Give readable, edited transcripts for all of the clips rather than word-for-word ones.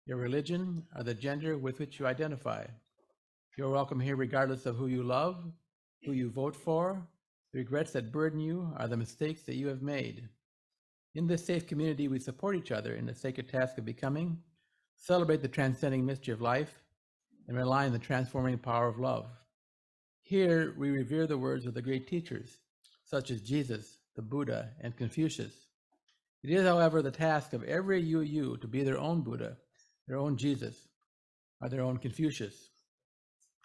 your religion, or the gender with which you identify. You're welcome here regardless of who you love, who you vote for, the regrets that burden you, or the mistakes that you have made. In this safe community, we support each other in the sacred task of becoming, celebrate the transcending mystery of life, and rely on the transforming power of love. Here, we revere the words of the great teachers, such as Jesus, the Buddha, and Confucius. It is, however, the task of every UU to be their own Buddha, their own Jesus, or their own Confucius.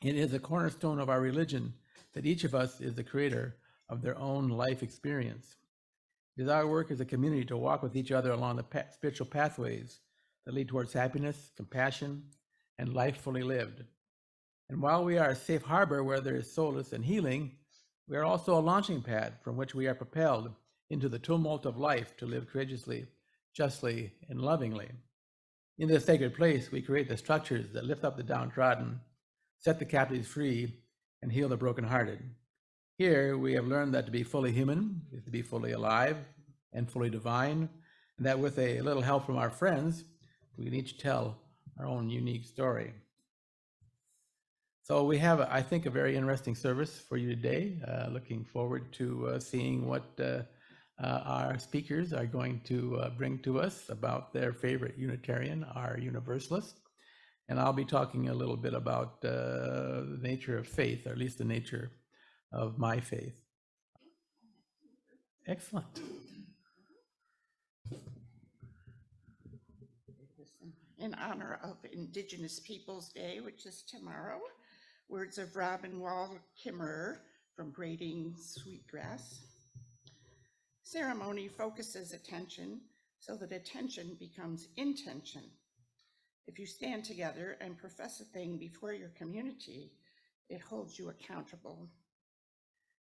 It is a cornerstone of our religion that each of us is the creator of their own life experience. It is our work as a community to walk with each other along the spiritual pathways that lead towards happiness, compassion, and life fully lived. And while we are a safe harbor where there is solace and healing, we are also a launching pad from which we are propelled into the tumult of life to live courageously, justly, and lovingly. In this sacred place, we create the structures that lift up the downtrodden, set the captives free, and heal the brokenhearted. Here, we have learned that to be fully human is to be fully alive and fully divine, and that with a little help from our friends, we can each tell our own unique story. So we have, I think, a very interesting service for you today. Looking forward to seeing what our speakers are going to bring to us about their favorite Unitarian, our Universalist. And I'll be talking a little bit about the nature of faith, or at least the nature of my faith. Excellent. In honor of Indigenous Peoples Day, which is tomorrow, words of Robin Wall Kimmerer from Braiding Sweetgrass. Ceremony focuses attention so that attention becomes intention. If you stand together and profess a thing before your community, it holds you accountable.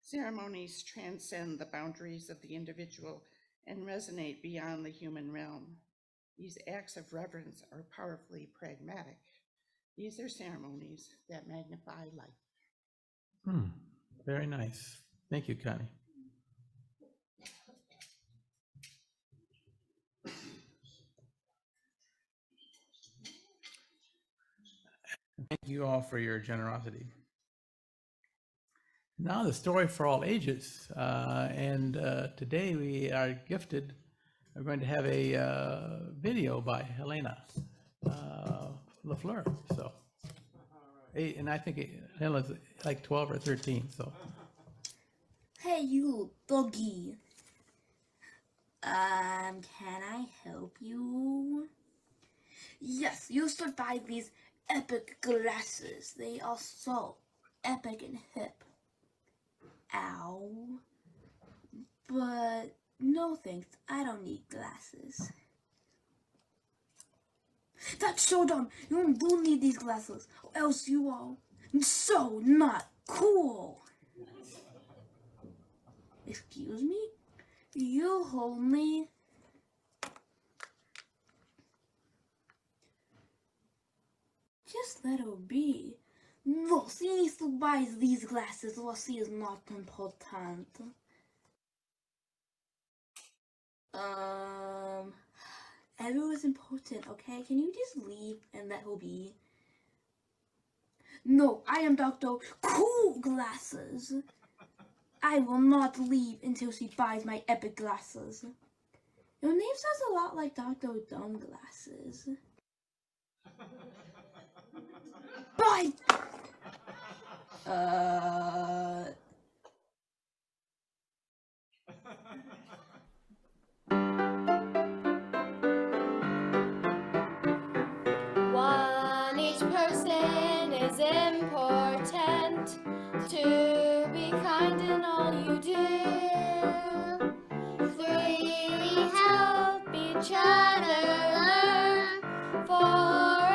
Ceremonies transcend the boundaries of the individual and resonate beyond the human realm. These acts of reverence are powerfully pragmatic. These are ceremonies that magnify life. Very nice. Thank you, Connie. Thank you all for your generosity. Now the story for all ages. Today we are gifted, we're going to have a video by Helena LaFleur. So, and I think Helena's like 12 or 13. So. Hey, you doggy. Can I help you? Yes, you should buy these epic glasses. They are so epic and hip. Ow. But no thanks, I don't need glasses. That's so dumb. You do need these glasses, or else you are so not cool. Excuse me? You hold me? Just let her be. Lucy needs to buy these glasses. Lucy is not important. Everyone's important, okay? Can you just leave and let her be? No, I am Dr. Cool Glasses. I will not leave until she buys my epic glasses. Your name sounds a lot like Dr. Dumb Glasses. Bye! Each person is important. To be kind in all you do. 3, help each other learn. 4,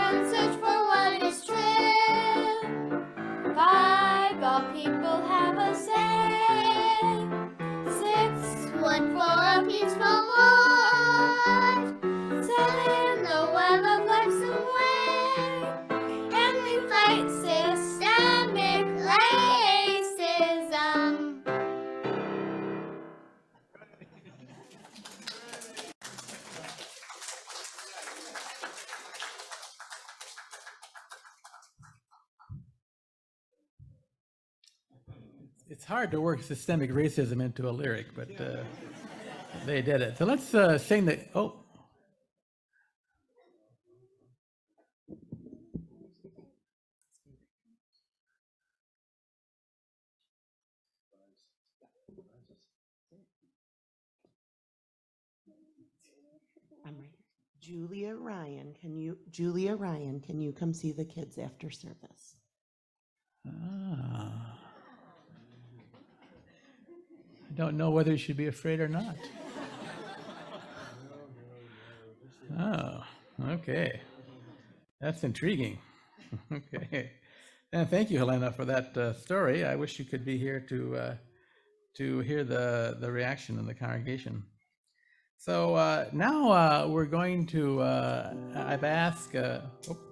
and search for what is true. 5, all people have a say. 6, look for a peaceful world. 7, the web of life's away. And we fight systemic racism. It's hard to work systemic racism into a lyric, but they did it. So let's sing the, oh. I'm right. Julia Ryan, can you come see the kids after service? Ah. I don't know whether you should be afraid or not. Oh, okay. That's intriguing. Okay. And thank you, Helena, for that story. I wish you could be here to hear the reaction in the congregation. So now we're going to, I've asked, oh,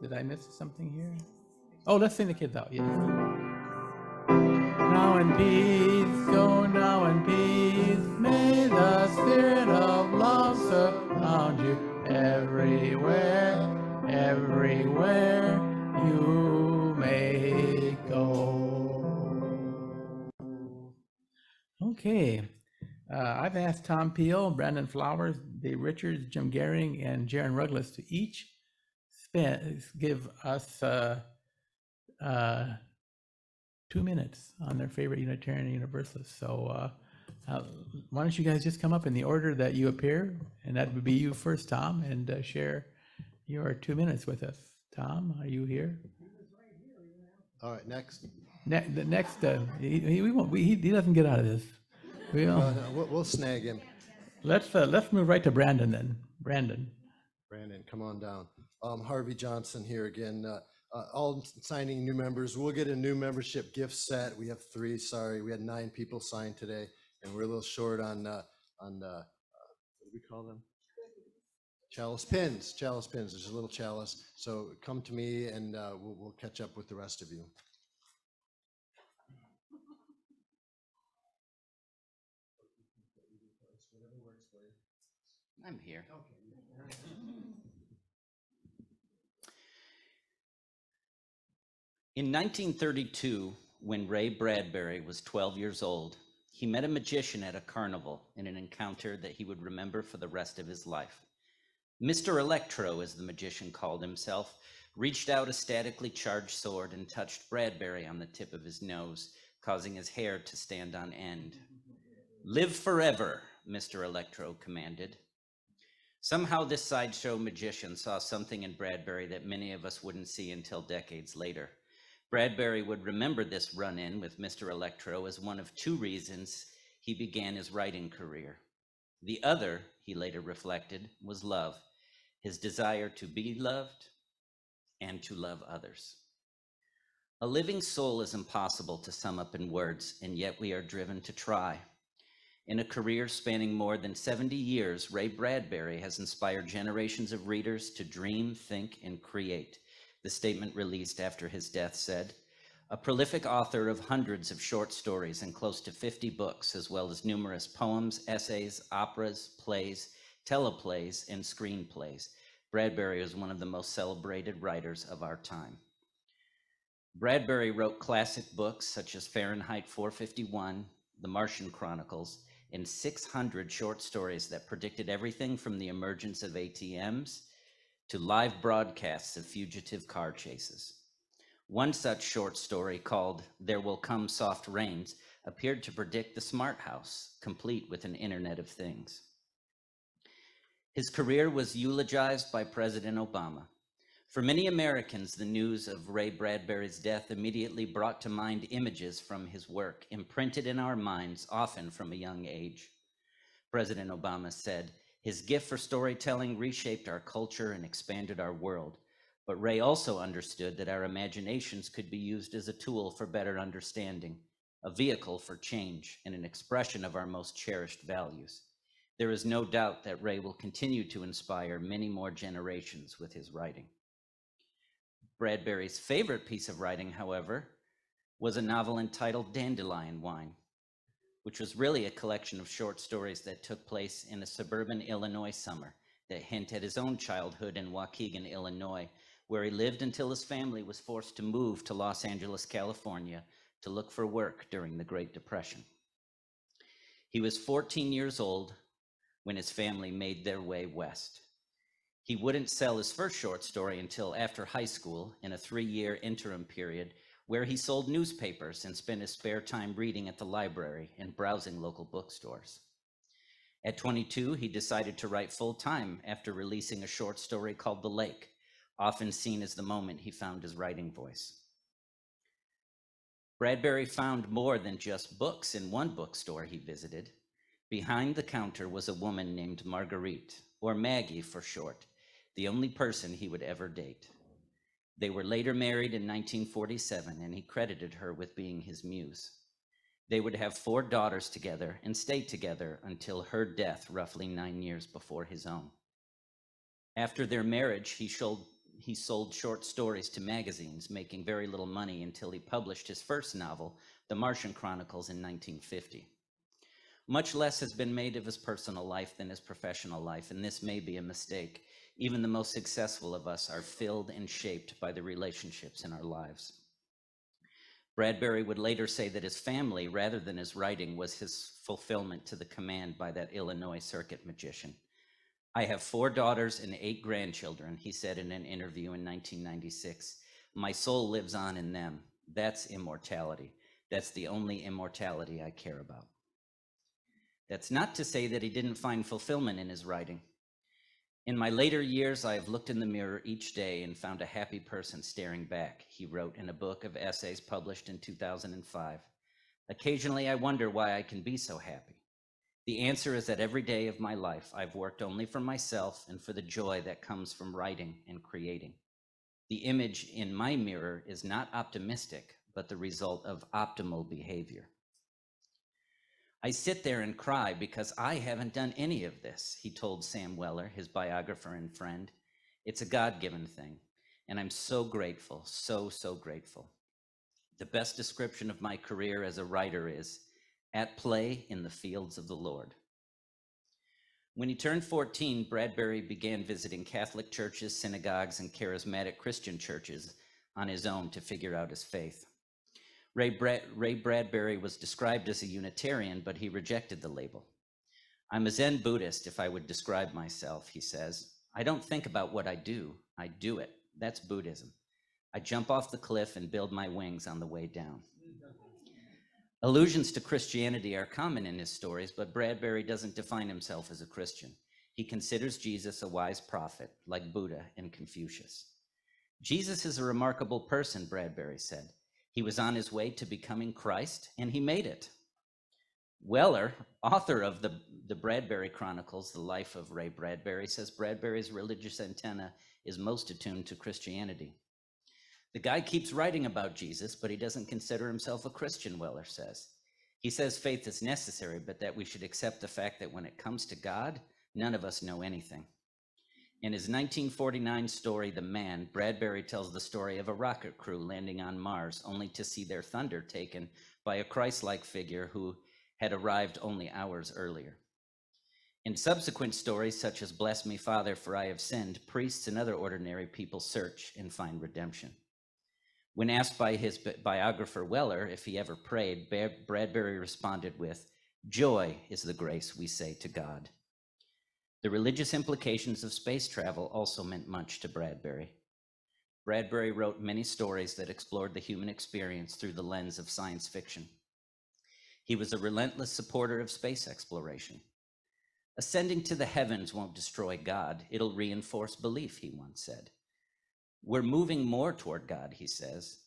did I miss something here? Oh, let's sing the kids out, yes. Now in peace, go now in peace, may the spirit of love surround you everywhere, everywhere you may go. Okay. I've asked Tom Peele, Brandon Flowers, Dave Richards, Jim Gehring, and Jaryn Ruggless to each give us 2 minutes on their favorite Unitarian Universalists. So why don't you guys just come up in the order that you appear, and that would be you first, Tom, and share your 2 minutes with us. Tom, are you here? All right, next. The next, he doesn't get out of this. We'll snag him. Let's move right to Brandon then. Brandon, come on down. Harvey Johnson here again. All signing new members. We'll get a new membership gift set. We have 3. Sorry, we had 9 people sign today, and we're a little short on what do we call them? Chalice pins. Chalice pins. There's a little chalice. So come to me, and we'll catch up with the rest of you. I'm here. In 1932, when Ray Bradbury was 12 years old, he met a magician at a carnival in an encounter that he would remember for the rest of his life. Mr. Electro, as the magician called himself, reached out a statically charged sword and touched Bradbury on the tip of his nose, causing his hair to stand on end. "Live forever," Mr. Electro commanded. Somehow this sideshow magician saw something in Bradbury that many of us wouldn't see until decades later. Bradbury would remember this run-in with Mr. Electro as one of 2 reasons he began his writing career. The other, he later reflected, was love, his desire to be loved and to love others. A living soul is impossible to sum up in words, and yet we are driven to try. In a career spanning more than 70 years, Ray Bradbury has inspired generations of readers to dream, think, and create. The statement released after his death said, "A prolific author of hundreds of short stories and close to 50 books, as well as numerous poems, essays, operas, plays, teleplays, and screenplays. Bradbury is one of the most celebrated writers of our time." Bradbury wrote classic books such as Fahrenheit 451, The Martian Chronicles, and 600 short stories that predicted everything from the emergence of ATMs to live broadcasts of fugitive car chases. One such short story, called There Will Come Soft Rains, appeared to predict the smart house, complete with an Internet of Things. His career was eulogized by President Obama. For many Americans, the news of Ray Bradbury's death immediately brought to mind images from his work, imprinted in our minds, often from a young age. President Obama said, "His gift for storytelling reshaped our culture and expanded our world. But Ray also understood that our imaginations could be used as a tool for better understanding, a vehicle for change, and an expression of our most cherished values. There is no doubt that Ray will continue to inspire many more generations with his writing." Bradbury's favorite piece of writing, however, was a novel entitled Dandelion Wine, which was really a collection of short stories that took place in a suburban Illinois summer that hint at his own childhood in Waukegan, Illinois, where he lived until his family was forced to move to Los Angeles, California, to look for work during the Great Depression. He was 14 years old when his family made their way west. He wouldn't sell his first short story until after high school in a 3-year interim period where he sold newspapers and spent his spare time reading at the library and browsing local bookstores. At 22, he decided to write full-time after releasing a short story called The Lake, often seen as the moment he found his writing voice. Bradbury found more than just books in one bookstore he visited. Behind the counter was a woman named Marguerite, or Maggie for short, the only person he would ever date. They were later married in 1947, and he credited her with being his muse. They would have 4 daughters together and stay together until her death roughly 9 years before his own. After their marriage, he sold short stories to magazines, making very little money until he published his first novel, The Martian Chronicles, in 1950. Much less has been made of his personal life than his professional life, and this may be a mistake. Even the most successful of us are filled and shaped by the relationships in our lives. Bradbury would later say that his family, rather than his writing, was his fulfillment to the command by that Illinois circuit magician. "I have 4 daughters and 8 grandchildren," he said in an interview in 1996. "My soul lives on in them. That's immortality. That's the only immortality I care about." That's not to say that he didn't find fulfillment in his writing. "In my later years, I have looked in the mirror each day and found a happy person staring back," he wrote in a book of essays published in 2005. "Occasionally, I wonder why I can be so happy. The answer is that every day of my life, I've worked only for myself and for the joy that comes from writing and creating. The image in my mirror is not optimistic, but the result of optimal behavior. I sit there and cry because I haven't done any of this," he told Sam Weller, his biographer and friend. "It's a God-given thing, and I'm so grateful, so grateful. The best description of my career as a writer is, at play in the fields of the Lord." When he turned 14, Bradbury began visiting Catholic churches, synagogues, and charismatic Christian churches on his own to figure out his faith. Ray Bradbury was described as a Unitarian, but he rejected the label. "I'm a Zen Buddhist, if I would describe myself," he says. "I don't think about what I do it. That's Buddhism. I jump off the cliff and build my wings on the way down." Allusions to Christianity are common in his stories, but Bradbury doesn't define himself as a Christian. He considers Jesus a wise prophet, like Buddha and Confucius. "Jesus is a remarkable person," Bradbury said. "He was on his way to becoming Christ, and he made it." Weller, author of the Bradbury Chronicles, The Life of Ray Bradbury, says Bradbury's religious antenna is most attuned to Christianity. "The guy keeps writing about Jesus, but he doesn't consider himself a Christian," Weller says. "He says faith is necessary, but that we should accept the fact that when it comes to God, none of us know anything." In his 1949 story, The Man, Bradbury tells the story of a rocket crew landing on Mars, only to see their thunder taken by a Christ-like figure who had arrived only hours earlier. In subsequent stories, such as Bless Me, Father, for I have sinned, priests and other ordinary people search and find redemption. When asked by his biographer Weller if he ever prayed, Bradbury responded with, "Joy is the grace we say to God." The religious implications of space travel also meant much to Bradbury. Bradbury wrote many stories that explored the human experience through the lens of science fiction. He was a relentless supporter of space exploration. "Ascending to the heavens won't destroy God, it'll reinforce belief," he once said. "We're moving more toward God," he says.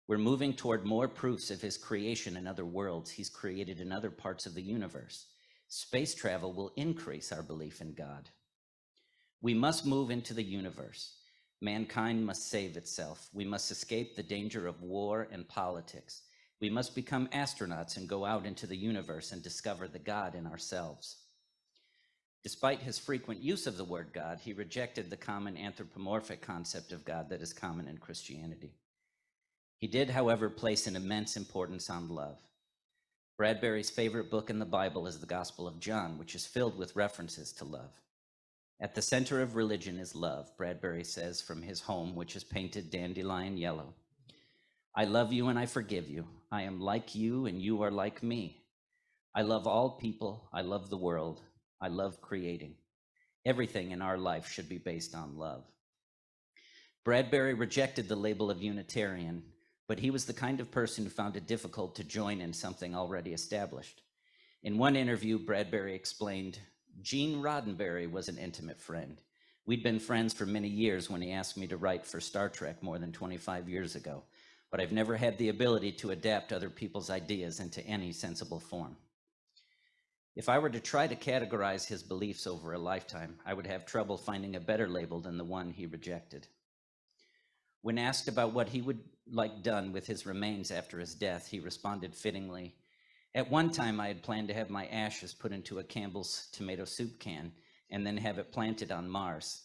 "We're moving toward more proofs of his creation in other worlds he's created in other parts of the universe. Space travel will increase our belief in God. We must move into the universe. Mankind must save itself. We must escape the danger of war and politics. We must become astronauts and go out into the universe and discover the God in ourselves." Despite his frequent use of the word God, he rejected the common anthropomorphic concept of God that is common in Christianity. He did, however, place an immense importance on love. Bradbury's favorite book in the Bible is the Gospel of John, which is filled with references to love. "At the center of religion is love," Bradbury says from his home, which is painted dandelion yellow. I love you and I forgive you. I am like you and you are like me. I love all people. I love the world. I love creating. Everything in our life should be based on love. Bradbury rejected the label of Unitarian, but he was the kind of person who found it difficult to join in something already established. In one interview, Bradbury explained, Gene Roddenberry was an intimate friend. We'd been friends for many years when he asked me to write for Star Trek more than 25 years ago, but I've never had the ability to adapt other people's ideas into any sensible form. If I were to try to categorize his beliefs over a lifetime, I would have trouble finding a better label than the one he rejected. When asked about what he would like done with his remains after his death, he responded fittingly, at one time I had planned to have my ashes put into a Campbell's tomato soup can and then have it planted on Mars.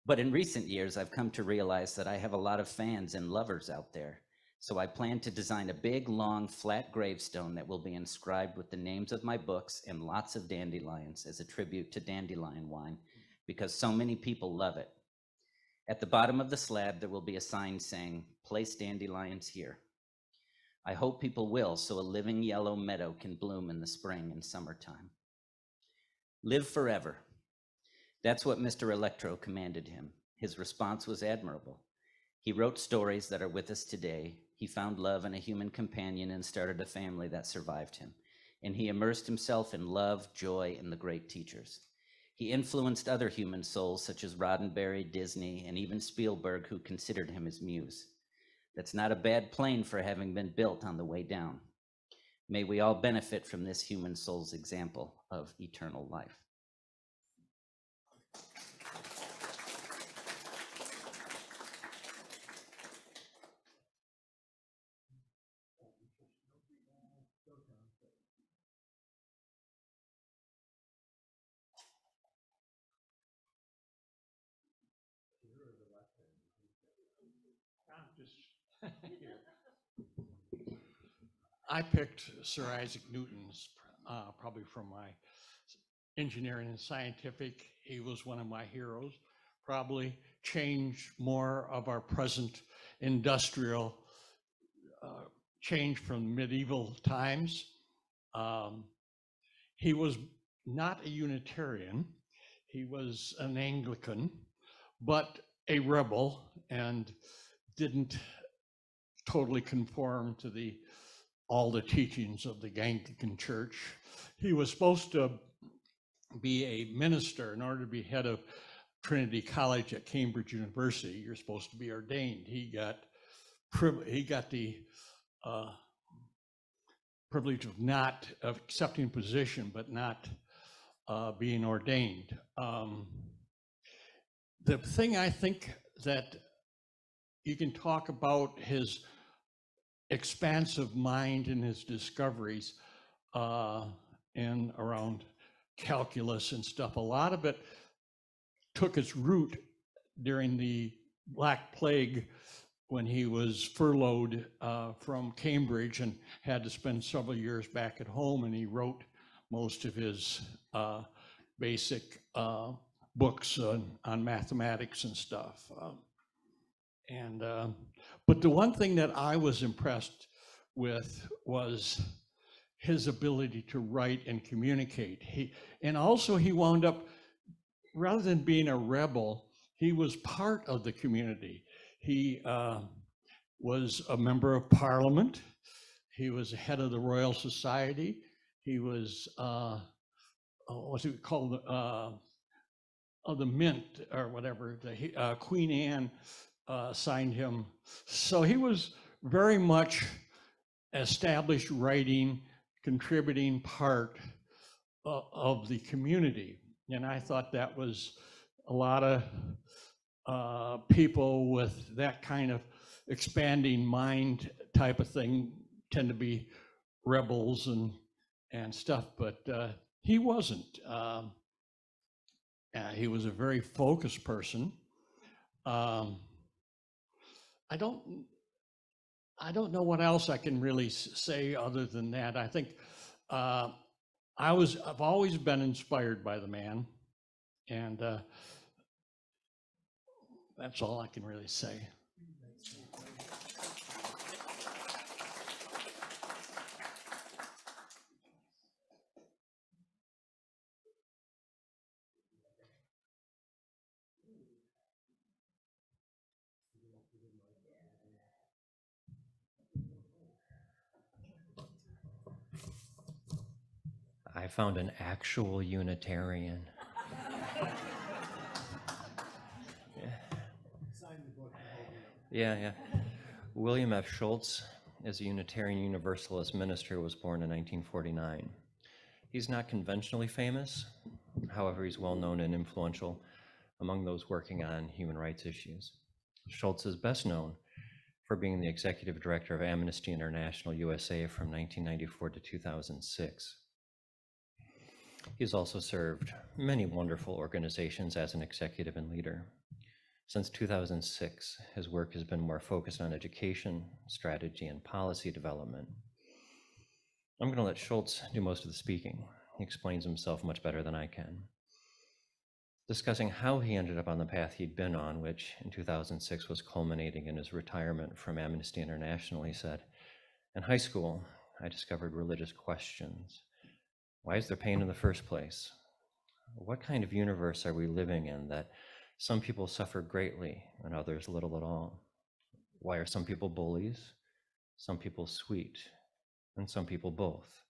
But in recent years, I've come to realize that I have a lot of fans and lovers out there. So I plan to design a big, long, flat gravestone that will be inscribed with the names of my books and lots of dandelions as a tribute to dandelion wine, because so many people love it. At the bottom of the slab, there will be a sign saying, place dandelions here. I hope people will, so a living yellow meadow can bloom in the spring and summertime. Live forever. That's what Mr. Electro commanded him. His response was admirable. He wrote stories that are with us today. He found love in a human companion and started a family that survived him. And he immersed himself in love, joy, and the great teachers. He influenced other human souls such as Roddenberry, Disney, and even Spielberg, who considered him his muse. That's not a bad plane for having been built on the way down. May we all benefit from this human soul's example of eternal life. I picked Sir Isaac Newton's probably from my engineering and scientific. He was one of my heroes, probably changed more of our present industrial change from medieval times. He was not a Unitarian. He was an Anglican, but a rebel and didn't totally conform to all the teachings of the Anglican Church. He was supposed to be a minister. In order to be head of Trinity College at Cambridge University, you're supposed to be ordained. He got the privilege of not accepting position, but not being ordained. The thing I think that you can talk about his expansive mind and his discoveries and around calculus and stuff, a lot of it took its root during the Black Plague when he was furloughed from Cambridge and had to spend several years back at home, and he wrote most of his basic books on mathematics and stuff. But the one thing that I was impressed with was his ability to write and communicate. He wound up, rather than being a rebel, he was part of the community. He was a member of Parliament. He was head of the Royal Society. He was, what's it called, of the Mint or whatever. Queen Anne signed him. So he was very much established writing, contributing part of the community. And I thought that was a lot of people with that kind of expanding mind type of thing tend to be rebels and stuff, but he wasn't. He was a very focused person. I don't know what else I can really say other than that. I think I've always been inspired by the man, and that's all I can really say. I found an actual Unitarian. Yeah. William F. Schultz is a Unitarian Universalist minister who was born in 1949. He's not conventionally famous. However, he's well known and influential among those working on human rights issues. Schultz is best known for being the executive director of Amnesty International USA from 1994 to 2006. He's also served many wonderful organizations as an executive and leader. Since 2006, his work has been more focused on education, strategy, and policy development. I'm going to let Schultz do most of the speaking. He explains himself much better than I can. Discussing how he ended up on the path he'd been on, which in 2006 was culminating in his retirement from Amnesty International, he said, "In high school, I discovered religious questions. Why is there pain in the first place? What kind of universe are we living in that some people suffer greatly and others little at all? Why are some people bullies, some people sweet, and some people both?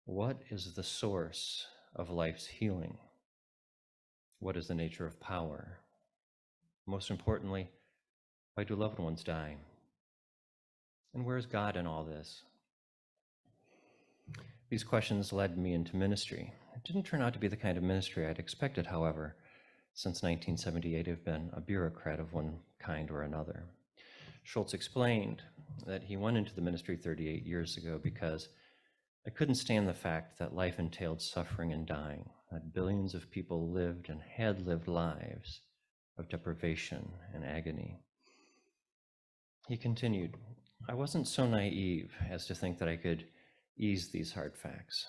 What is the source of life's healing? What is the nature of power? Most importantly, why do loved ones die? And where is God in all this?" These questions led me into ministry. It didn't turn out to be the kind of ministry I'd expected, however. Since 1978, I've been a bureaucrat of one kind or another. Schultz explained that he went into the ministry 38 years ago because I couldn't stand the fact that life entailed suffering and dying, that billions of people lived and had lived lives of deprivation and agony. He continued, "I wasn't so naive as to think that I could ease these hard facts,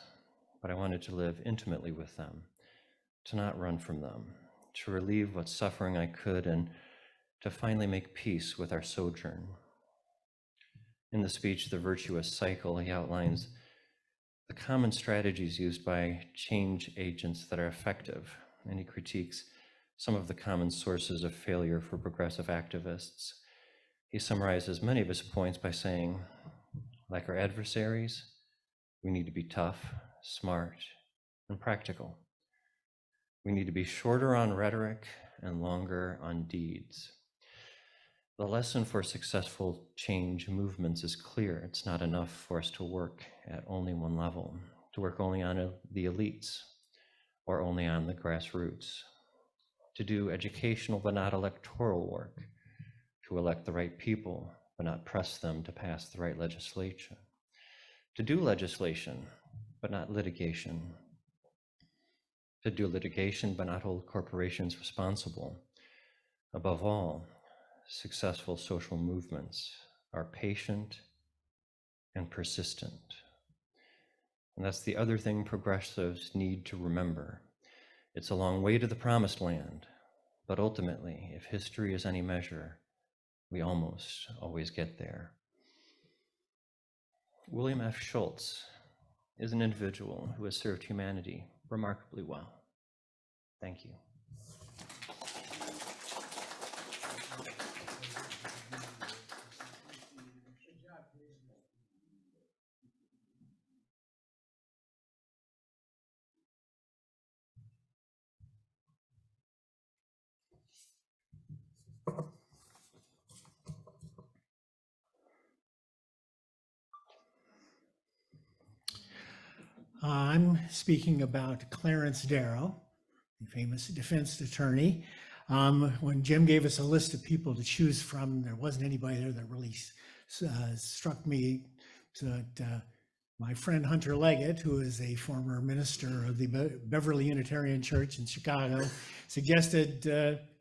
but I wanted to live intimately with them, to not run from them, to relieve what suffering I could, and to finally make peace with our sojourn." In the speech, The Virtuous Cycle, he outlines the common strategies used by change agents that are effective, and he critiques some of the common sources of failure for progressive activists. He summarizes many of his points by saying, like our adversaries, we need to be tough, smart, and practical. We need to be shorter on rhetoric and longer on deeds. The lesson for successful change movements is clear. It's not enough for us to work at only one level, to work only on the elites or only on the grassroots, to do educational but not electoral work, to elect the right people but not press them to pass the right legislation, to do legislation but not litigation, to do litigation but not hold corporations responsible. Above all, successful social movements are patient and persistent. And that's the other thing progressives need to remember. It's a long way to the promised land, but ultimately, if history is any measure, we almost always get there. William F. Schultz is an individual who has served humanity remarkably well. Thank you. I'm speaking about Clarence Darrow, the famous defense attorney. When Jim gave us a list of people to choose from, there wasn't anybody there that really struck me. That my friend Hunter Leggett, who is a former minister of the Beverly Unitarian Church in Chicago, suggested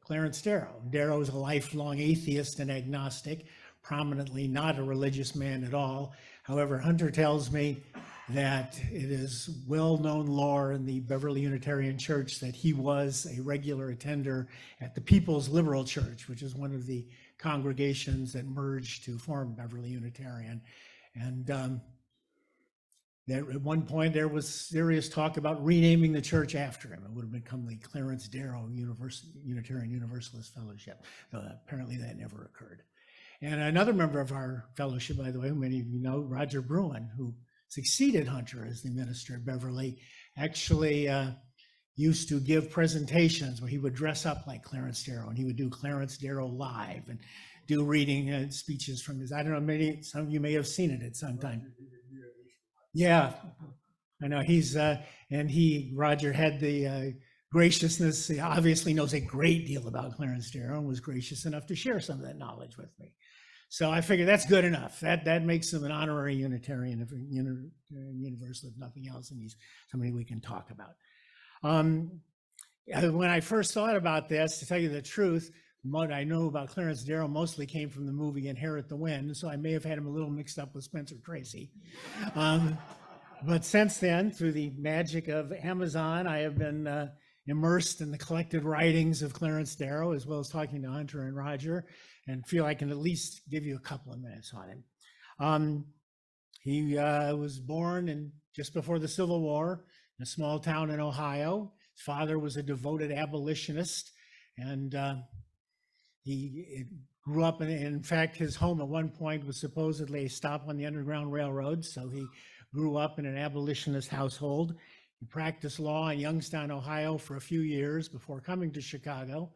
Clarence Darrow. Darrow is a lifelong atheist and agnostic, prominently not a religious man at all. However, Hunter tells me that it is well-known lore in the Beverly Unitarian Church that he was a regular attender at the People's Liberal Church, which is one of the congregations that merged to form Beverly Unitarian. And there, at one point, there was serious talk about renaming the church after him. It would have become the Clarence Darrow Unitarian Universalist Fellowship. Apparently that never occurred. And another member of our fellowship, by the way, who many of you know, Roger Bruin, who succeeded Hunter as the minister at Beverly, actually used to give presentations where he would dress up like Clarence Darrow, and he would do Clarence Darrow live and do reading speeches from his, I don't know, maybe some of you may have seen it at some time. Yeah, I know Roger had the graciousness. He obviously knows a great deal about Clarence Darrow and was gracious enough to share some of that knowledge with me. So I figured that's good enough. That makes him an honorary Unitarian, Universal, if nothing else, and he's somebody we can talk about. When I first thought about this, to tell you the truth, what I know about Clarence Darrow mostly came from the movie Inherit the Wind, so I may have had him a little mixed up with Spencer Tracy. But since then, through the magic of Amazon, I have been immersed in the collected writings of Clarence Darrow, as well as talking to Hunter and Roger, and feel I can at least give you a couple of minutes on him. He was born just before the Civil War in a small town in Ohio. His father was a devoted abolitionist, and he grew up in fact, his home at one point was supposedly a stop on the Underground Railroad, so he grew up in an abolitionist household. He practiced law in Youngstown, Ohio for a few years before coming to Chicago.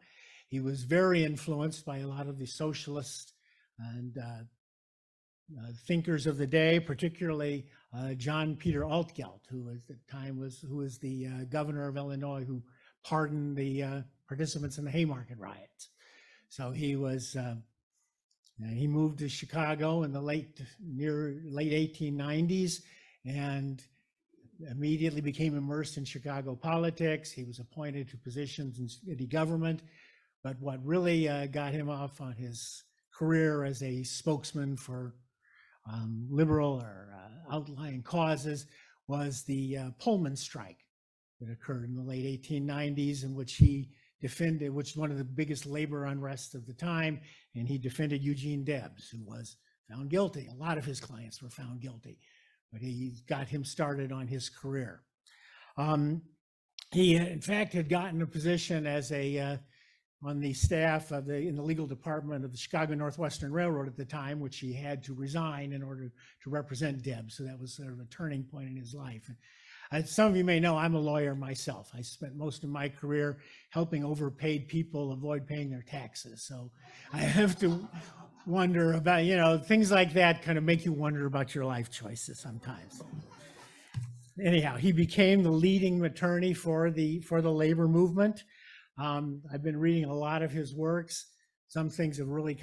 He was very influenced by a lot of the socialist and thinkers of the day, particularly John Peter Altgeld, who at the time was the governor of Illinois, who pardoned the participants in the Haymarket riots. So he moved to Chicago in the late 1890s and immediately became immersed in Chicago politics. He was appointed to positions in city government, but what really got him off on his career as a spokesman for liberal or outlying causes was the Pullman strike that occurred in the late 1890s, in which he defended, which was one of the biggest labor unrest of the time, and he defended Eugene Debs, who was found guilty. A lot of his clients were found guilty, but he got him started on his career. He, in fact, had gotten a position as on the staff in the legal department of the Chicago Northwestern Railroad at the time, which he had to resign in order to represent Debs. So that was sort of a turning point in his life. As some of you may know, I'm a lawyer myself. I spent most of my career helping overpaid people avoid paying their taxes. So I have to wonder about, things like that kind of make you wonder about your life choices sometimes. Anyhow, he became the leading attorney for the labor movement. I've been reading a lot of his works. Some things have really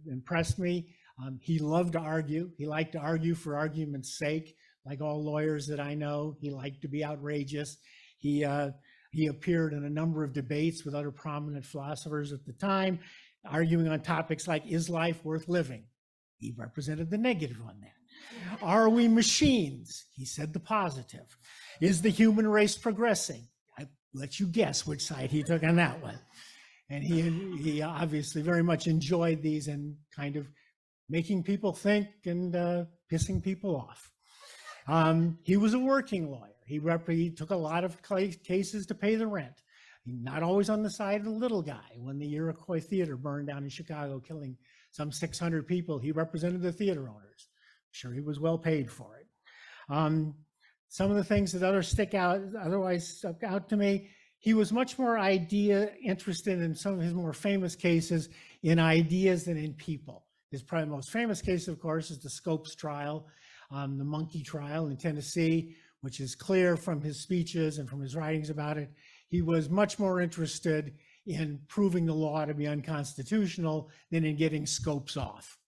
impressed me. He loved to argue. He liked to argue for argument's sake. Like all lawyers that I know, he liked to be outrageous. He appeared in a number of debates with other prominent philosophers at the time, arguing on topics like, is life worth living? He represented the negative on that. Are we machines? He said the positive. Is the human race progressing? I let you guess which side he took on that one. And he obviously very much enjoyed these and kind of making people think and pissing people off. He was a working lawyer. He took a lot of cases to pay the rent. Not always on the side of the little guy. When the Iroquois Theater burned down in Chicago, killing some 600 people, he represented the theater owners. Sure, he was well paid for it. Some of the things that otherwise stuck out to me, he was much more interested in some of his more famous cases in ideas than in people. His probably most famous case, of course, is the Scopes trial. The monkey trial in Tennessee, which is clear from his speeches and from his writings about it. He was much more interested in proving the law to be unconstitutional than in getting Scopes off.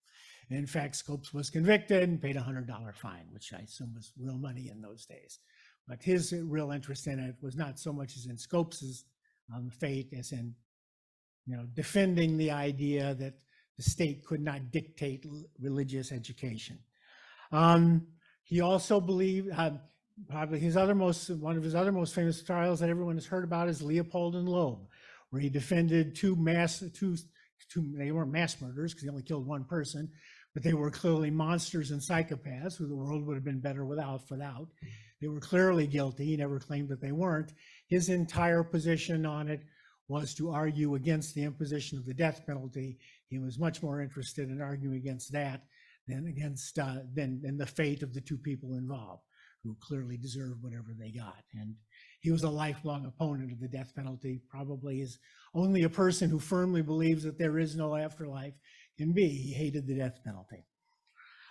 And in fact, Scopes was convicted and paid a $100 fine, which I assume was real money in those days. But his real interest in it was not so much as in Scopes's fate as in, defending the idea that the state could not dictate religious education. He also believed, probably one of his other most famous trials that everyone has heard about is Leopold and Loeb, where he defended they weren't mass murders because he only killed one person, but they were clearly monsters and psychopaths who the world would have been better without. They were clearly guilty. He never claimed that they weren't. His entire position on it was to argue against the imposition of the death penalty. He was much more interested in arguing against that than the fate of the two people involved, who clearly deserved whatever they got. And he was a lifelong opponent of the death penalty, probably is only a person who firmly believes that there is no afterlife can be. He hated the death penalty.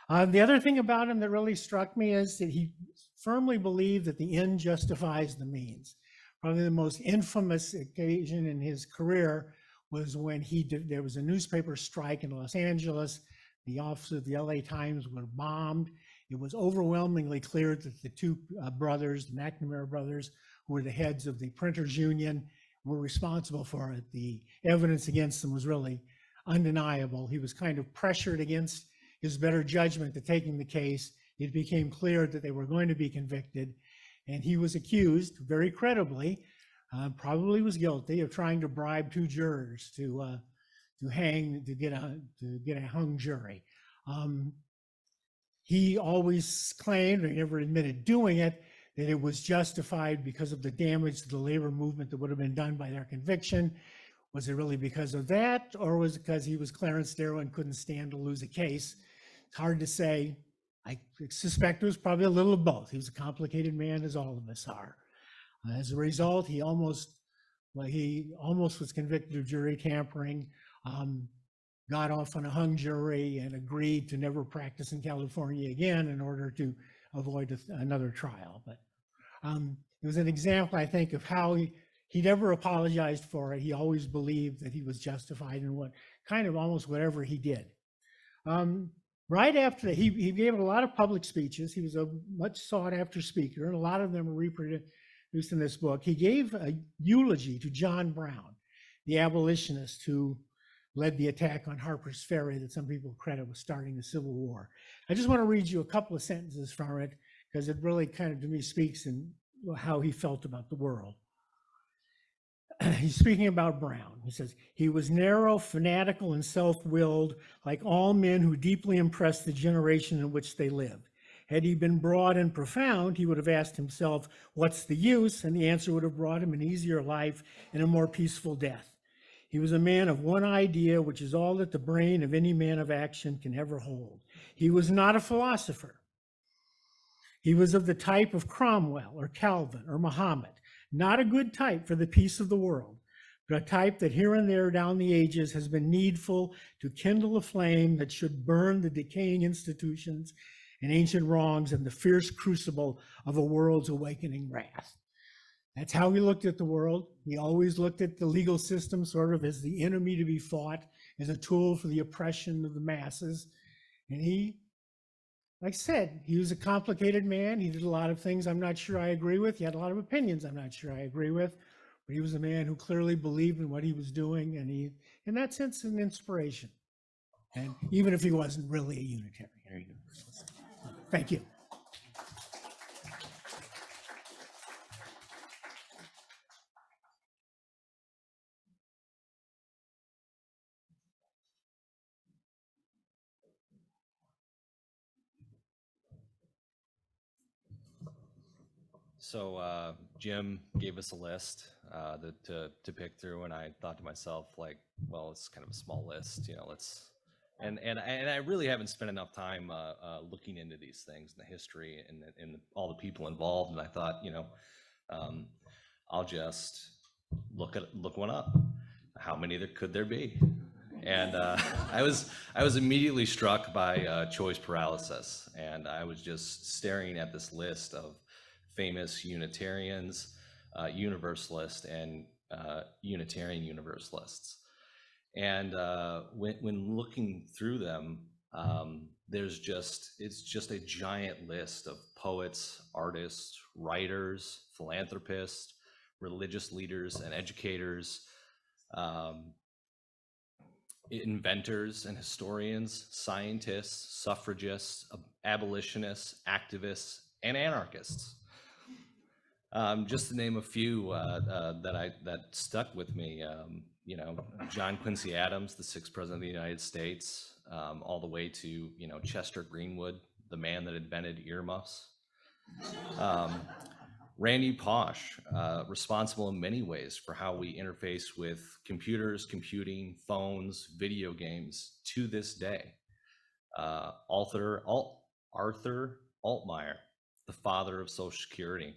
The other thing about him that really struck me is that he firmly believed that the end justifies the means. Probably the most infamous occasion in his career was when there was a newspaper strike in Los Angeles. The office of the LA Times were bombed. It was overwhelmingly clear that the two brothers, the McNamara brothers, who were the heads of the printers union, were responsible for it. The evidence against them was really undeniable. He was kind of pressured against his better judgment to taking the case. It became clear that they were going to be convicted, and he was accused very credibly, probably was guilty of trying to bribe two jurors to get a hung jury. He always claimed, and he never admitted doing it, that it was justified because of the damage to the labor movement that would have been done by their conviction. Was it really because of that, or was it because he was Clarence Darrow and couldn't stand to lose a case? It's hard to say. I suspect it was probably a little of both. He was a complicated man, as all of us are. As a result, he almost was convicted of jury tampering, got off on a hung jury, and agreed to never practice in California again in order to avoid another trial. But it was an example, I think, of how he never apologized for it. He always believed that he was justified in almost whatever he did. Right after that, he gave a lot of public speeches. He was a much sought after speaker, and a lot of them are reproduced in this book. He gave a eulogy to John Brown, the abolitionist who led the attack on Harper's Ferry that some people credit with starting the Civil War. I just want to read you a couple of sentences from it, because it really kind of, to me, speaks in how he felt about the world. He's speaking about Brown. He says, "He was narrow, fanatical, and self-willed, like all men who deeply impressed the generation in which they lived. Had he been broad and profound, he would have asked himself, what's the use? And the answer would have brought him an easier life and a more peaceful death. He was a man of one idea, which is all that the brain of any man of action can ever hold. He was not a philosopher. He was of the type of Cromwell or Calvin or Muhammad, not a good type for the peace of the world, but a type that here and there down the ages has been needful to kindle a flame that should burn the decaying institutions and ancient wrongs in the fierce crucible of a world's awakening wrath." That's how he looked at the world. He always looked at the legal system sort of as the enemy to be fought, as a tool for the oppression of the masses. And he, like I said, he was a complicated man. He did a lot of things I'm not sure I agree with. He had a lot of opinions I'm not sure I agree with. But he was a man who clearly believed in what he was doing. And he, in that sense, an inspiration. And even if he wasn't really a Unitarian or Universalist. Thank you. So Jim gave us a list to pick through, and I thought to myself, like, well, it's kind of a small list, you know. And I really haven't spent enough time looking into these things, the history and all the people involved. And I thought, you know, I'll just look one up. How many could there be? And I was immediately struck by choice paralysis, and I was just staring at this list of famous Unitarians, Universalists, and Unitarian Universalists. And when looking through them, it's just a giant list of poets, artists, writers, philanthropists, religious leaders and educators, inventors and historians, scientists, suffragists, abolitionists, activists, and anarchists. Just to name a few that stuck with me, you know, John Quincy Adams, the 6th President of the United States, all the way to, you know, Chester Greenwood, the man that invented earmuffs. Randy Pausch, responsible in many ways for how we interface with computers, computing, phones, video games to this day. Arthur Altmeyer, the father of Social Security,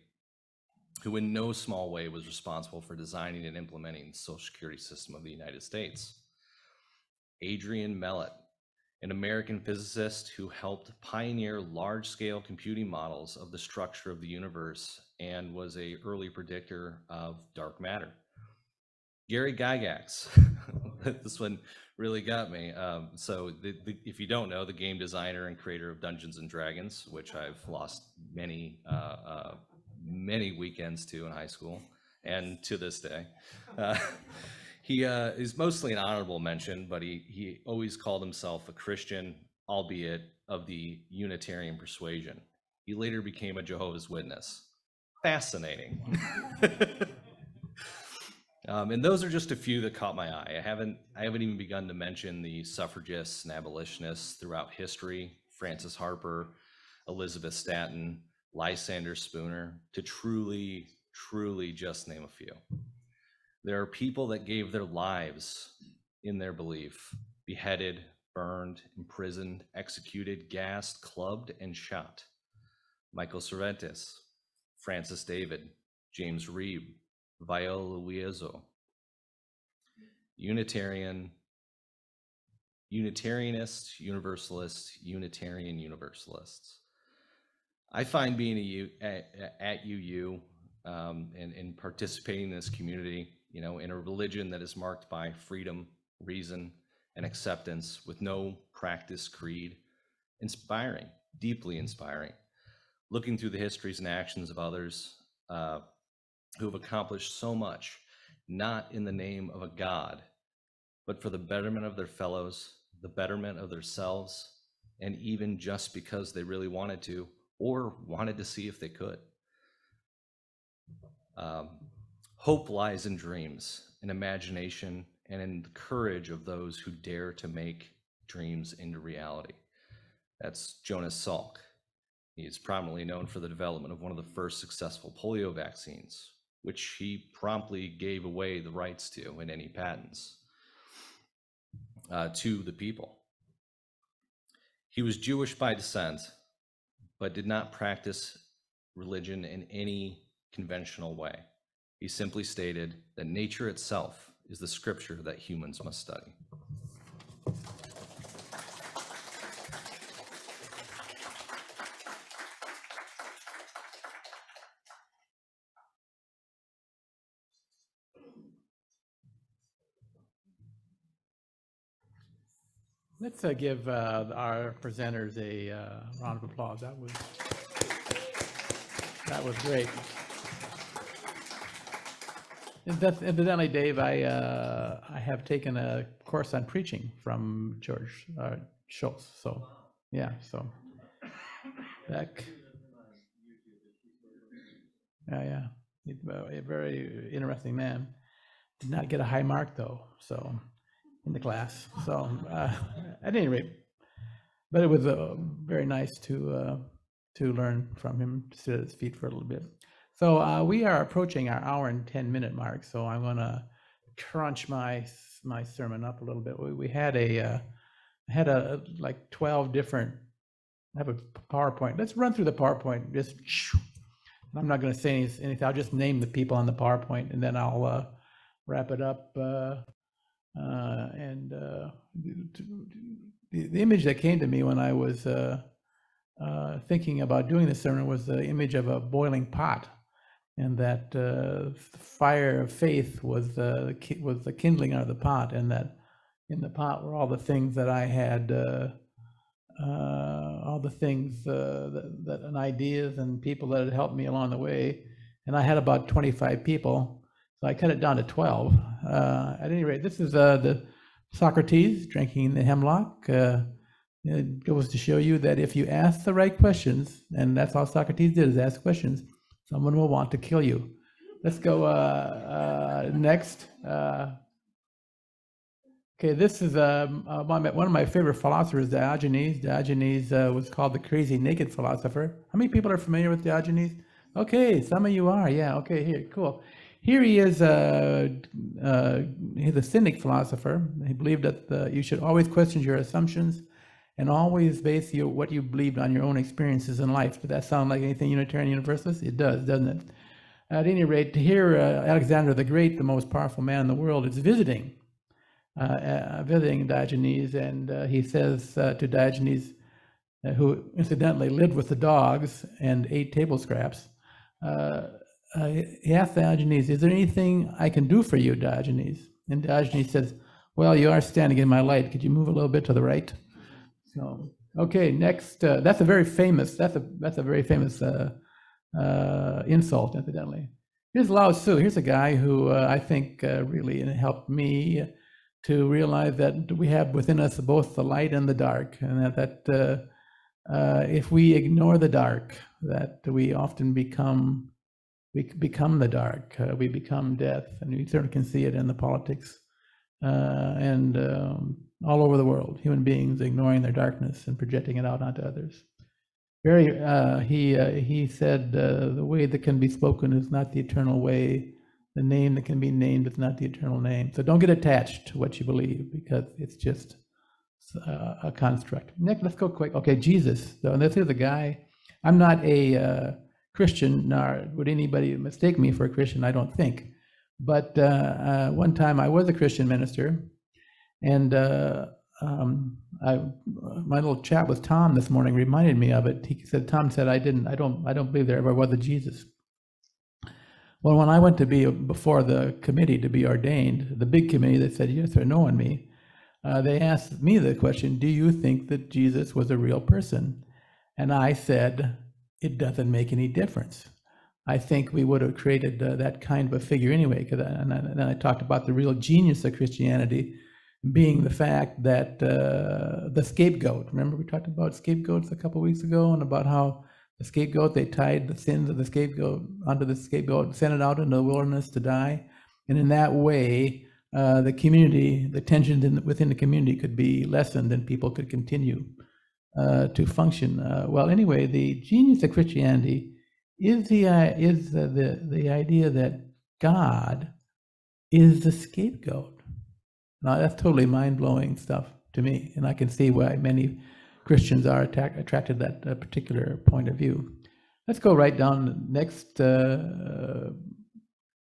who in no small way was responsible for designing and implementing the Social Security system of the United States. Adrian Mellett, an American physicist who helped pioneer large-scale computing models of the structure of the universe and was an early predictor of dark matter. Gary Gygax, this one really got me. If you don't know, the game designer and creator of Dungeons and Dragons, which I've lost many weekends to in high school and to this day. He is mostly an honorable mention, but he always called himself a Christian, albeit of the Unitarian persuasion. He later became a Jehovah's Witness. Fascinating. And those are just a few that caught my eye. I haven't even begun to mention the suffragists and abolitionists throughout history, Frances Harper, Elizabeth Stanton, Lysander Spooner, to truly just name a few. There are people that gave their lives in their belief, beheaded, burned, imprisoned, executed, gassed, clubbed, and shot. Michael Cervantes, Francis David, James Reeb, Viola Liuzzo. Unitarianist, Universalist, Unitarian Universalists. I find being at UU and participating in this community, in a religion that is marked by freedom, reason, and acceptance with no practice, creed, inspiring, deeply inspiring. Looking through the histories and actions of others who have accomplished so much, not in the name of a God, but for the betterment of their fellows, the betterment of themselves, and even just because they really wanted to, or wanted to see if they could. Hope lies in dreams, in imagination, and in the courage of those who dare to make dreams into reality. That's Jonas Salk. He is prominently known for the development of one of the first successful polio vaccines, which he promptly gave away the rights to in any patents to the people. He was Jewish by descent, but did not practice religion in any conventional way. He simply stated that nature itself is the scripture that humans must study. Let's give our presenters a round of applause. That was great. Incidentally, Dave, I have taken a course on preaching from George Schultz. So, yeah, so that, yeah, he's a very interesting man. Did not get a high mark though, so in the class. So at any rate, but it was very nice to learn from him, to sit at his feet for a little bit. So we are approaching our hour and 10-minute mark. So I'm going to crunch my sermon up a little bit. We had like 12 different. I have a PowerPoint. Let's run through the PowerPoint. Just I'm not going to say anything. I'll just name the people on the PowerPoint, and then I'll wrap it up. The image that came to me when I was thinking about doing this sermon was the image of a boiling pot, and that the fire of faith was the kindling out of the pot, and that in the pot were all the things that I had, all the things and ideas and people that had helped me along the way. And I had about 25 people, so I cut it down to 12. At any rate, this is the Socrates drinking the hemlock. It goes to show you that if you ask the right questions, and that's all Socrates did, is ask questions, someone will want to kill you. Let's go next. Okay, this is one of my favorite philosophers, Diogenes. Diogenes was called the crazy naked philosopher. How many people are familiar with Diogenes? Okay, some of you are. Yeah, okay, here, cool. Here he is, he's a cynic philosopher. He believed that you should always question your assumptions and always base what you believed on your own experiences in life. Does that sound like anything Unitarian Universalist? It does, doesn't it? At any rate, here Alexander the Great, the most powerful man in the world, is visiting Diogenes, and he says to Diogenes, who incidentally lived with the dogs and ate table scraps, he asked Diogenes, "Is there anything I can do for you, Diogenes?" And Diogenes says, "Well, you are standing in my light. Could you move a little bit to the right?" So, okay, next. That's a very famous. That's a very famous insult, incidentally. Here's Lao Tzu. Here's a guy who I think really helped me to realize that we have within us both the light and the dark, and that if we ignore the dark, that we often become the dark. We become death, and we certainly can see it in the politics and all over the world. Human beings ignoring their darkness and projecting it out onto others. He said, "The way that can be spoken is not the eternal way. The name that can be named is not the eternal name." So don't get attached to what you believe, because it's just a construct. Next, let's go quick. Okay, Jesus. So this is a guy. I'm not a Christian, nor would anybody mistake me for a Christian, I don't think. But one time I was a Christian minister, and my little chat with Tom this morning reminded me of it. He said, Tom said, I don't believe there ever was a Jesus. Well, when I went to be before the committee to be ordained, the big committee that said yes or no on me, they asked me the question, do you think that Jesus was a real person? And I said, it doesn't make any difference. I think we would have created that kind of a figure anyway. And then I talked about the real genius of Christianity being the fact that the scapegoat, remember we talked about scapegoats a couple of weeks ago, and about how the scapegoat, they tied the sins of the scapegoat onto the scapegoat and sent it out into the wilderness to die. And in that way, the community, the tensions within the community could be lessened and people could continue to function. Well, anyway, the genius of Christianity is the idea that God is the scapegoat. Now, that's totally mind-blowing stuff to me, and I can see why many Christians are attracted to that particular point of view. Let's go right down next.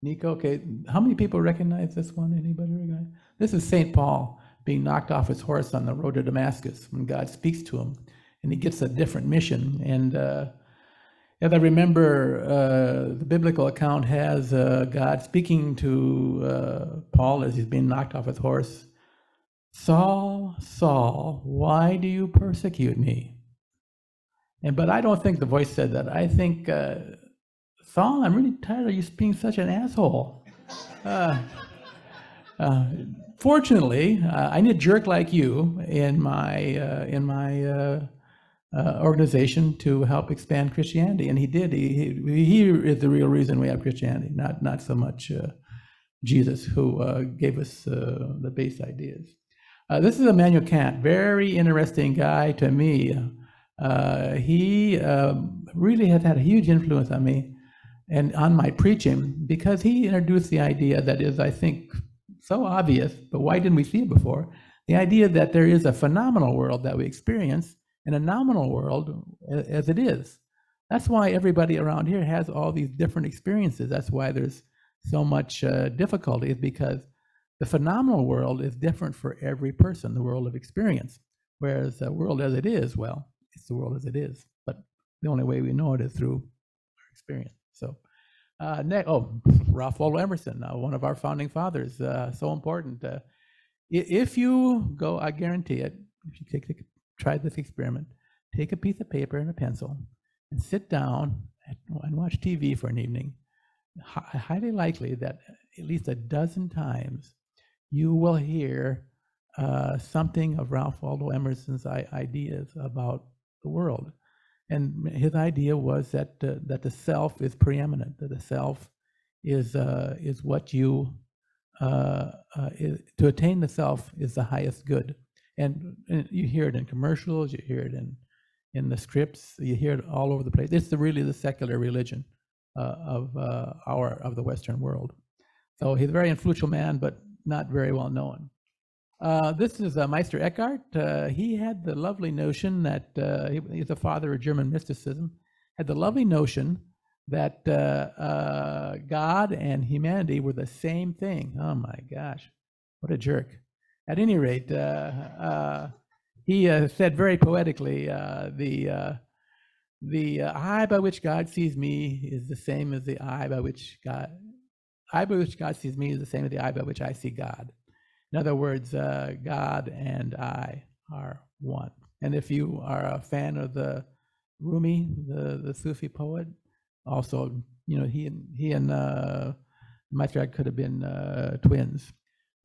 Nico, okay, how many people recognize this one? Anybody recognize? This is St. Paul being knocked off his horse on the road to Damascus when God speaks to him, and he gets a different mission. And as I remember, the biblical account has God speaking to Paul as he's being knocked off his horse. Saul, Saul, why do you persecute me? But I don't think the voice said that. I think, Saul, I'm really tired of you being such an asshole. Fortunately, I need a jerk like you in my organization to help expand Christianity, and he did. He is the real reason we have Christianity, not so much Jesus, who gave us the base ideas. This is Immanuel Kant, very interesting guy to me. He really has had a huge influence on me and on my preaching, because he introduced the idea that is, I think, so obvious, but why didn't we see it before? The idea that there is a phenomenal world that we experience and a nominal world as it is. That's why everybody around here has all these different experiences. That's why there's so much difficulty, is because the phenomenal world is different for every person, the world of experience. Whereas the world as it is, well, it's the world as it is. But the only way we know it is through our experience. So, Ralph Waldo Emerson, one of our founding fathers, so important. If you go, I guarantee it, if you try this experiment, take a piece of paper and a pencil and sit down and watch TV for an evening, highly likely that at least a dozen times you will hear something of Ralph Waldo Emerson's ideas about the world. And his idea was that the self is preeminent, that the self is what you, to attain the self is the highest good. And you hear it in commercials, you hear it in the scripts, you hear it all over the place. It's really the secular religion of the Western world. So he's a very influential man, but not very well known. This is Meister Eckhart. He had the lovely notion that he's the father of German mysticism. Had the lovely notion that God and humanity were the same thing. Oh my gosh, what a jerk! At any rate, he said very poetically, the eye by which God sees me is the same as the eye by which God sees me is the same as the eye by which I see God. In other words, God and I are one. And if you are a fan of the Rumi, the Sufi poet, also, you know, he and Meister could have been twins.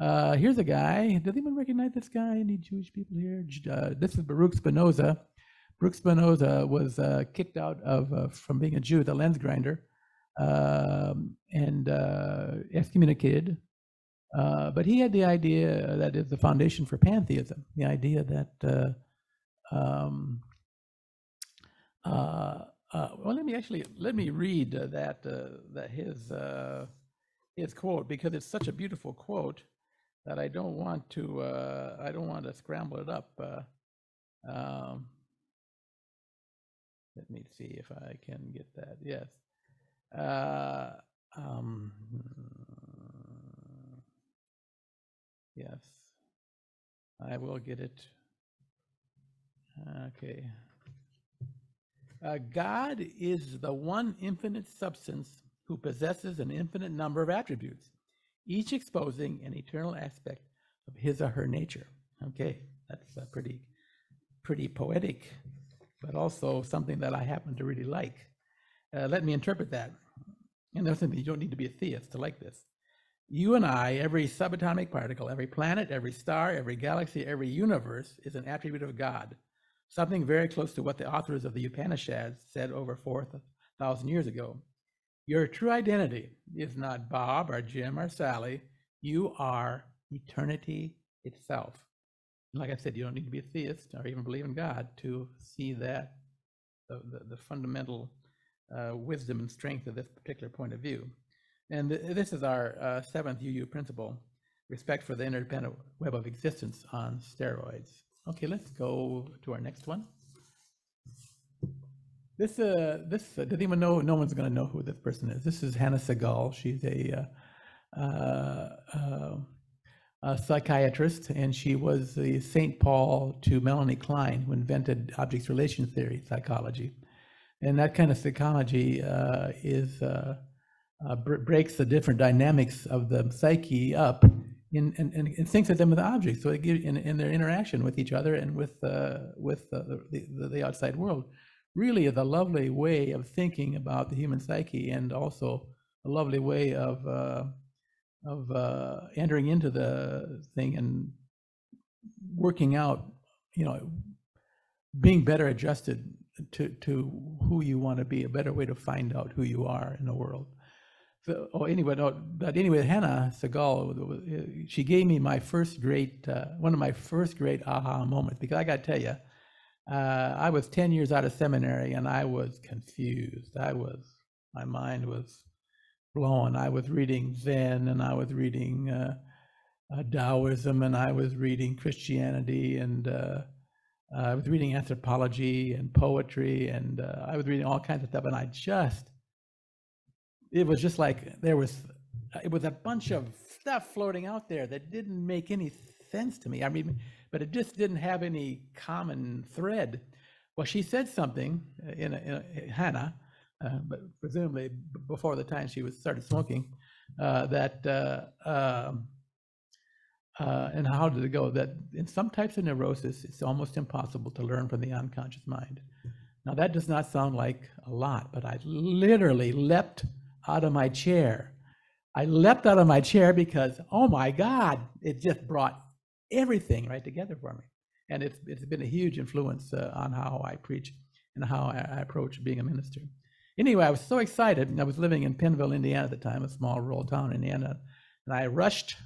Here's a guy. Does anyone recognize this guy? Any Jewish people here? This is Baruch Spinoza. Baruch Spinoza was kicked out of from being a Jew, the lens grinder, and excommunicated. But he had the idea that is the foundation for pantheism. The idea that well, let me read that his quote, because it's such a beautiful quote that I don't want to scramble it up. Let me see if I can get that. Yes. Yes, I will get it. Okay. God is the one infinite substance who possesses an infinite number of attributes, each exposing an eternal aspect of his or her nature. Okay, that's pretty poetic, but also something that I happen to really like. Let me interpret that. And there's something, you don't need to be a theist to like this. You and I, every subatomic particle, every planet, every star, every galaxy, every universe is an attribute of God. Something very close to what the authors of the Upanishads said over 4,000 years ago. Your true identity is not Bob or Jim or Sally. You are eternity itself. And like I said, you don't need to be a theist or even believe in God to see that, the fundamental wisdom and strength of this particular point of view. And this is our seventh UU principle, respect for the interdependent web of existence on steroids. Okay, let's go to our next one. This does anyone know? No one's going to know who this person is. This is Hannah Segal. She's a psychiatrist, and she was the St. Paul to Melanie Klein, who invented object relation theory psychology. And that kind of psychology breaks the different dynamics of the psyche up and thinks of them as objects. So it gives in their interaction with each other and with the outside world, really is a lovely way of thinking about the human psyche, and also a lovely way of entering into the thing and working out, you know, being better adjusted to who you want to be, a better way to find out who you are in the world. So, but anyway, Hannah Segal, she gave me my first great, one of my first great aha moments, because I got to tell you, I was 10 years out of seminary and I was confused. My mind was blown. I was reading Zen, and I was reading Taoism, and I was reading Christianity, and I was reading anthropology and poetry, and I was reading all kinds of stuff, and it was just like it was a bunch of stuff floating out there that didn't make any sense to me. I mean, but it just didn't have any common thread. Well, she said something in Hannah, but presumably before the time she started smoking, and how did it go? That in some types of neurosis, it's almost impossible to learn from the unconscious mind. Now, that does not sound like a lot, but I literally leapt out of my chair. I leapt out of my chair because, oh my God, it just brought everything right together for me. And it's been a huge influence on how I preach and how I approach being a minister. Anyway, I was so excited, and I was living in Pennville, Indiana at the time, a small rural town in Indiana, and I rushed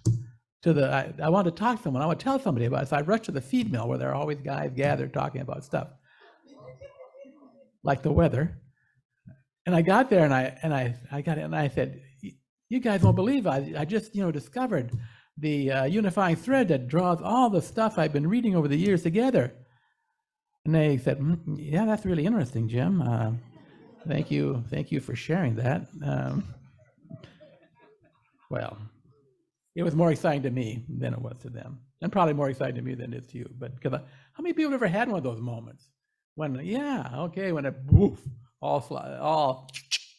to I wanted to talk to someone. I want to tell somebody about it. So I rushed to the feed mill, where there are always guys gathered talking about stuff, like the weather. And I got there, and I got it, and I said, "You guys won't believe I just discovered unifying thread that draws all the stuff I've been reading over the years together. And they said, yeah, that's really interesting, Jim. Thank you for sharing that. Well, it was more exciting to me than it was to them, and probably more exciting to me than it is to you. But because how many people have ever had one of those moments when, yeah, okay, when it woof, all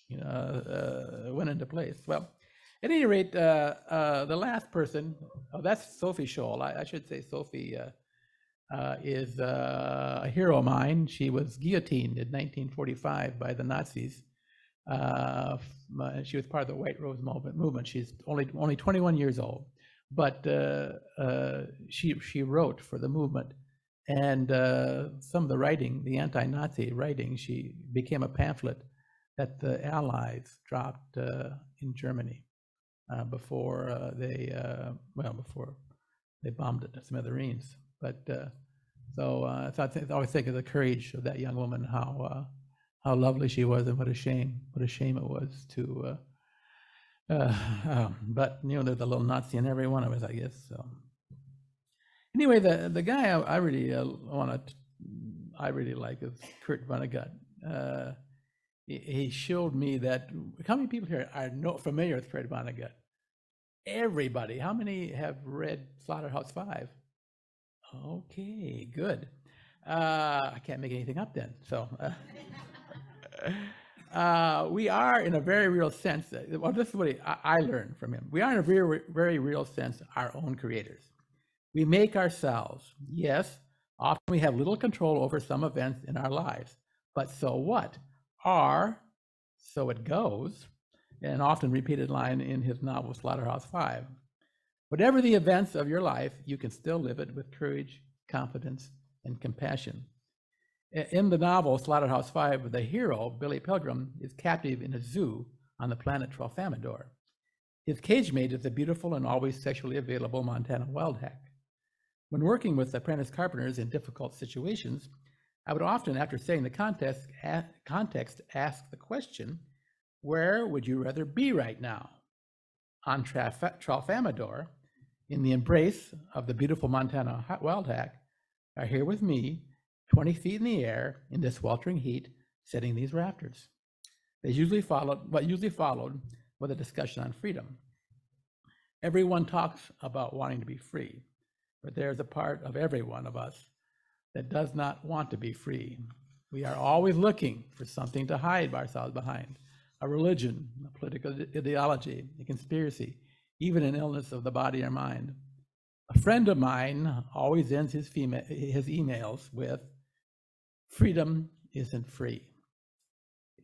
went into place? Well, at any rate, the last person, that's Sophie Scholl. I should say Sophie is a hero of mine. She was guillotined in 1945 by the Nazis. She was part of the White Rose movement. She's only 21 years old, but she wrote for the movement, and some of the writing, the anti-Nazi writing, she became a pamphlet that the Allies dropped in Germany before they bombed it to smithereens. But so I always think of the courage of that young woman, how lovely she was, and what a shame it was to. But there's a little Nazi in every one of us, I guess. So anyway, the guy I really like is Kurt Vonnegut. He showed me that. How many people here are familiar with Kurt Vonnegut? Everybody. How many have read Slaughterhouse-Five? Okay, good. I can't make anything up then. So we are, in a very real sense, well, this is what I learned from him. We are, in a very, very real sense, our own creators. We make ourselves. Yes, often we have little control over some events in our lives, but so what? So it goes, an often repeated line in his novel Slaughterhouse-Five. Whatever the events of your life, you can still live it with courage, confidence, and compassion. In the novel Slaughterhouse-Five, the hero, Billy Pilgrim, is captive in a zoo on the planet Tralfamadore. His cage mate is the beautiful and always sexually available Montana wildhack. When working with apprentice carpenters in difficult situations, I would often, after saying the context, ask the question, where would you rather be right now? On Tralfamadore, in the embrace of the beautiful Montana wildhack, are here with me, 20 feet in the air, in this sweltering heat, setting these rafters. What usually followed was a discussion on freedom. Everyone talks about wanting to be free, but there's a part of every one of us that does not want to be free. We are always looking for something to hide ourselves behind, a religion, a political ideology, a conspiracy, even an illness of the body or mind. A friend of mine always ends his emails with, "Freedom isn't free."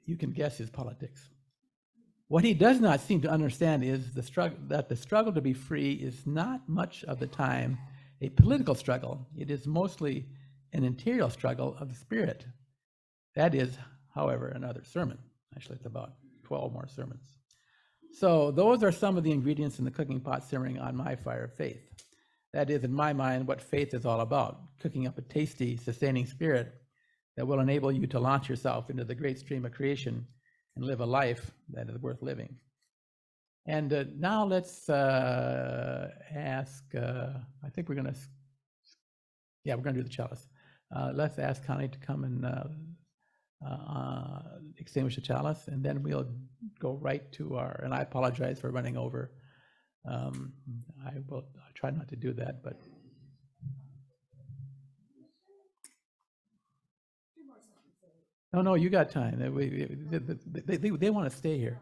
You can guess his politics. What he does not seem to understand is that the struggle to be free is not much of the time a political struggle. It is mostly an interior struggle of the spirit. That is, however, another sermon. Actually, it's about 12 more sermons. So those are some of the ingredients in the cooking pot simmering on my fire of faith. That is, in my mind, what faith is all about, cooking up a tasty, sustaining spirit that will enable you to launch yourself into the great stream of creation and live a life that is worth living. And now let's ask, I think we're going to do the chalice. Let's ask Connie to come and extinguish the chalice, and then we'll go right to and I apologize for running over. I'll try not to do that, but. No, you got time. They want to stay here.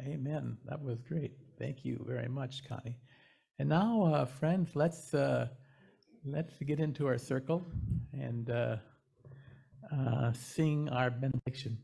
Amen. That was great. Thank you very much, Connie. And now, friends, let's get into our circle and sing our benediction.